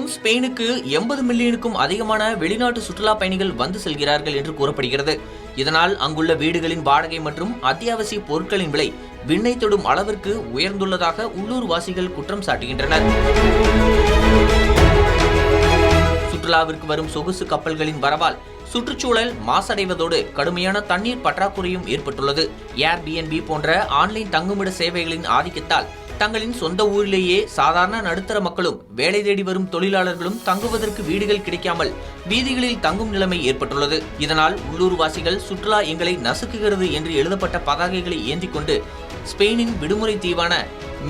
மேலும் ஸ்பெயினுக்கு 80 மில்லியனுக்கும் அதிகமான வெளிநாட்டு சுற்றுலா பயணிகள் வந்து செல்கிறார்கள் என்று கூறப்படுகிறது. இதனால் அங்குள்ள வீடுகளின் வாடகை மற்றும் அத்தியாவசிய பொருட்களின் விலை விண்ணை தொடும் அளவிற்கு உயர்ந்துள்ளதாக உள்ளூர் வாசிகள் குற்றம் சாட்டுகின்றனர். சுற்றுலாவிற்கு வரும் சொகுசு கப்பல்களின் வரவால் சுற்றுச்சூழல் மாசடைவதோடு கடுமையான தண்ணீர் பற்றாக்குறையும் ஏற்பட்டுள்ளது. ஏர்பிஎன்பி போன்ற ஆன்லைன் தங்குமிட சேவைகளின் ஆதிக்கத்தால் தங்களின் சொந்த ஊரிலேயே சாதாரண நடுத்தர மக்களும் வேலை தேடி வரும் தொழிலாளர்களும் தங்குவதற்கு வீடுகள் கிடைக்காமல் வீதிகளில் தங்கும் நிலைமை ஏற்பட்டுள்ளது. இதனால் உள்ளூர்வாசிகள் சுற்றுலா எங்களை நசுக்குகிறது என்று எழுதப்பட்ட பதாகைகளை ஏந்தி கொண்டு ஸ்பெயினின் விடுமுறை தீவான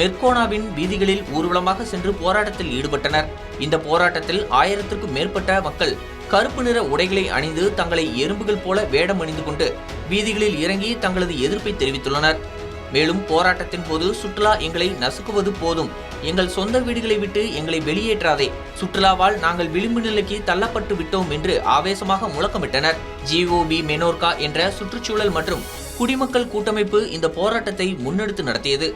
மெர்கோனாவின் வீதிகளில் ஊர்வலமாக சென்று போராட்டத்தில் ஈடுபட்டனர். இந்த போராட்டத்தில் 1000க்கும் மேற்பட்ட மக்கள் கருப்பு நிற உடைகளை அணிந்து தங்களை எறும்புகள் போல வேடம் அணிந்து கொண்டு வீதிகளில் இறங்கி தங்களது எதிர்ப்பை தெரிவித்துள்ளனர். மேலும் போராட்டத்தின் போது சுற்றுலா எங்களை நசுக்குவது போதும், எங்கள் சொந்த வீடுகளை விட்டு எங்களை வெளியேற்றாதே, சுற்றுலாவால் நாங்கள் விளிம்பு நிலைக்கு தள்ளப்பட்டு விட்டோம் என்று ஆவேசமாக முழக்கமிட்டனர். ஜிஓபி மெனோர்கா என்ற சுற்றுச்சூழல் மற்றும் குடிமக்கள் கூட்டமைப்பு இந்த போராட்டத்தை முன்னெடுத்து நடத்தியது.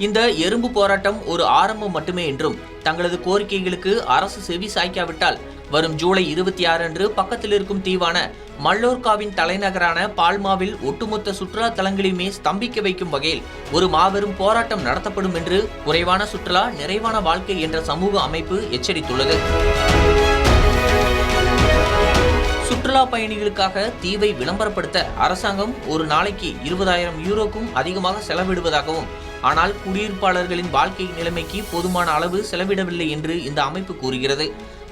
இந்த எறும்பு போராட்டம் ஒரு ஆரம்பம் மட்டுமே என்றும் தங்களது கோரிக்கைகளுக்கு அரசு செவி சாய்க்காவிட்டால் வரும் ஜூலை 26 அன்று பக்கத்தில் இருக்கும் தீவான மல்லோர்காவின் தலைநகரான பால்மாவில் ஒட்டுமொத்த சுற்றுலா தலங்களையுமே ஸ்தம்பிக்க வைக்கும் வகையில் ஒரு மாபெரும் போராட்டம் நடத்தப்படும் என்று குறைவான சுற்றுலா நிறைவான வாழ்க்கை என்ற சமூக அமைப்பு எச்சரித்துள்ளது. சுற்றுலா பயணிகளுக்காக தீவை விளம்பரப்படுத்த அரசாங்கம் ஒரு நாளைக்கு 20,000 யூரோக்கும் அதிகமாக செலவிடுவதாகவும், ஆனால் குடியிருப்பாளர்களின் வாழ்க்கை நிலைமைக்கு போதுமான அளவு செலவிடவில்லை என்று இந்த அமைப்பு கூறுகிறது.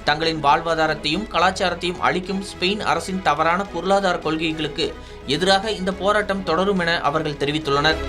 தங்களின் வாழ்வாதாரத்தையும் கலாச்சாரத்தையும் அளிக்கும் ஸ்பெயின் அரசின் தவறான பொருளாதார கொள்கைகளுக்கு எதிராக இந்த போராட்டம் தொடரும் என அவர்கள் தெரிவித்துள்ளனர்.